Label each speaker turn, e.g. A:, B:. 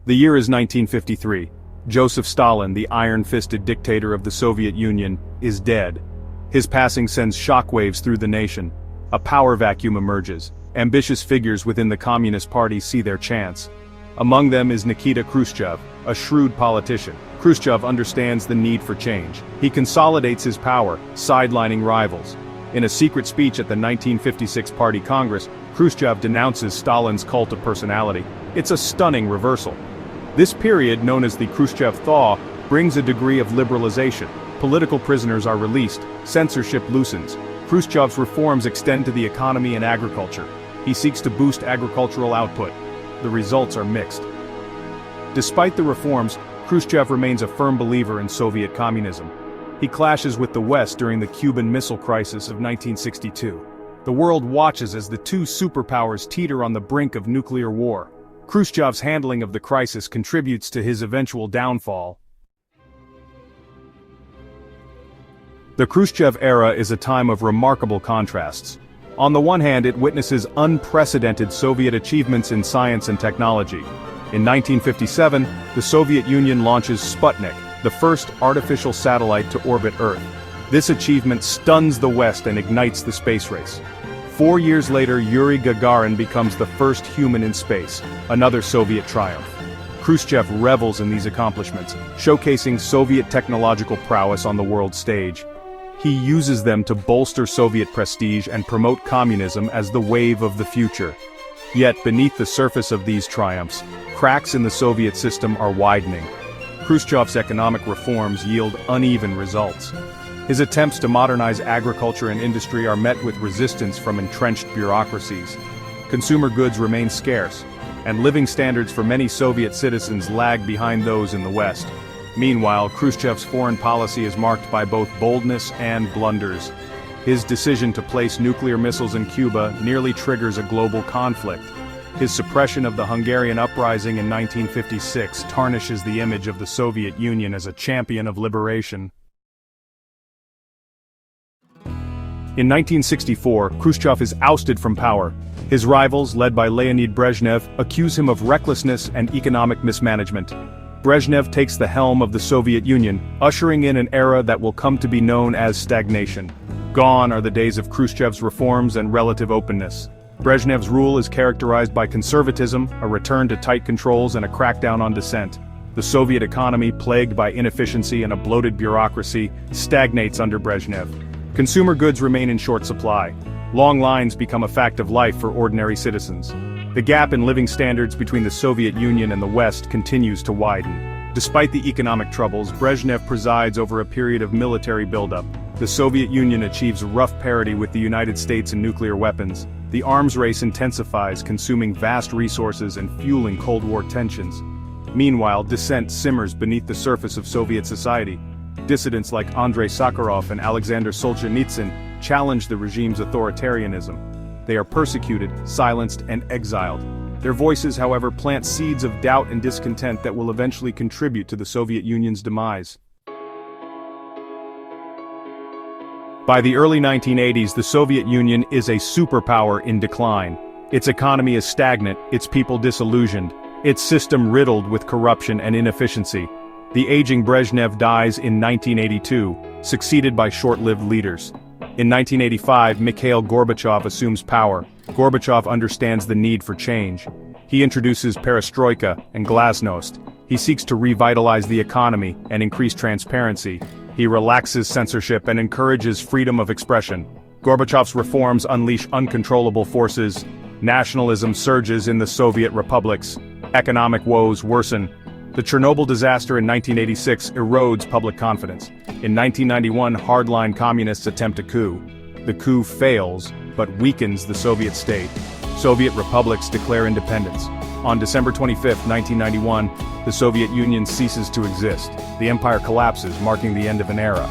A: The year is 1953. Joseph Stalin, the iron-fisted dictator of the Soviet Union, is dead. His passing sends shockwaves through the nation. A power vacuum emerges. Ambitious figures within the Communist Party see their chance. Among them is Nikita Khrushchev, a shrewd politician. Khrushchev understands the need for change. He consolidates his power, sidelining rivals. In a secret speech at the 1956 Party Congress, Khrushchev denounces Stalin's cult of personality. It's a stunning reversal. This period, known as the Khrushchev Thaw, brings a degree of liberalization. Political prisoners are released, censorship loosens. Khrushchev's reforms extend to the economy and agriculture. He seeks to boost agricultural output. The results are mixed. Despite the reforms, Khrushchev remains a firm believer in Soviet communism. He clashes with the West during the Cuban Missile Crisis of 1962. The world watches as the two superpowers teeter on the brink of nuclear war. Khrushchev's handling of the crisis contributes to his eventual downfall. The Khrushchev era is a time of remarkable contrasts. On the one hand, it witnesses unprecedented Soviet achievements in science and technology. In 1957, the Soviet Union launches Sputnik, the first artificial satellite to orbit Earth. This achievement stuns the West and ignites the space race. 4 years later, Yuri Gagarin becomes the first human in space, another Soviet triumph. Khrushchev revels in these accomplishments, showcasing Soviet technological prowess on the world stage. He uses them to bolster Soviet prestige and promote communism as the wave of the future. Yet beneath the surface of these triumphs, cracks in the Soviet system are widening. Khrushchev's economic reforms yield uneven results. His attempts to modernize agriculture and industry are met with resistance from entrenched bureaucracies. Consumer goods remain scarce, and living standards for many Soviet citizens lag behind those in the West. Meanwhile, Khrushchev's foreign policy is marked by both boldness and blunders. His decision to place nuclear missiles in Cuba nearly triggers a global conflict. His suppression of the Hungarian uprising in 1956 tarnishes the image of the Soviet Union as a champion of liberation. In 1964, Khrushchev is ousted from power. His rivals, led by Leonid Brezhnev, accuse him of recklessness and economic mismanagement. Brezhnev takes the helm of the Soviet Union, ushering in an era that will come to be known as stagnation. Gone are the days of Khrushchev's reforms and relative openness. Brezhnev's rule is characterized by conservatism, a return to tight controls and a crackdown on dissent. The Soviet economy, plagued by inefficiency and a bloated bureaucracy, stagnates under Brezhnev. Consumer goods remain in short supply. Long lines become a fact of life for ordinary citizens. The gap in living standards between the Soviet Union and the West continues to widen. Despite the economic troubles, Brezhnev presides over a period of military buildup. The Soviet Union achieves rough parity with the United States in nuclear weapons. The arms race intensifies, consuming vast resources and fueling Cold War tensions. Meanwhile, dissent simmers beneath the surface of Soviet society. Dissidents like Andrei Sakharov and Alexander Solzhenitsyn challenge the regime's authoritarianism. They are persecuted, silenced, and exiled. Their voices, however, plant seeds of doubt and discontent that will eventually contribute to the Soviet Union's demise. By the early 1980s, the Soviet Union is a superpower in decline. Its economy is stagnant, its people disillusioned, its system riddled with corruption and inefficiency. The aging Brezhnev dies in 1982, succeeded by short-lived leaders. In 1985, Mikhail Gorbachev assumes power. Gorbachev understands the need for change. He introduces perestroika and glasnost. He seeks to revitalize the economy and increase transparency. He relaxes censorship and encourages freedom of expression. Gorbachev's reforms unleash uncontrollable forces. Nationalism surges in the Soviet republics. Economic woes worsen. The Chernobyl disaster in 1986 erodes public confidence. In 1991, hardline communists attempt a coup. The coup fails, but weakens the Soviet state. Soviet republics declare independence. On December 25, 1991, the Soviet Union ceases to exist. The empire collapses, marking the end of an era.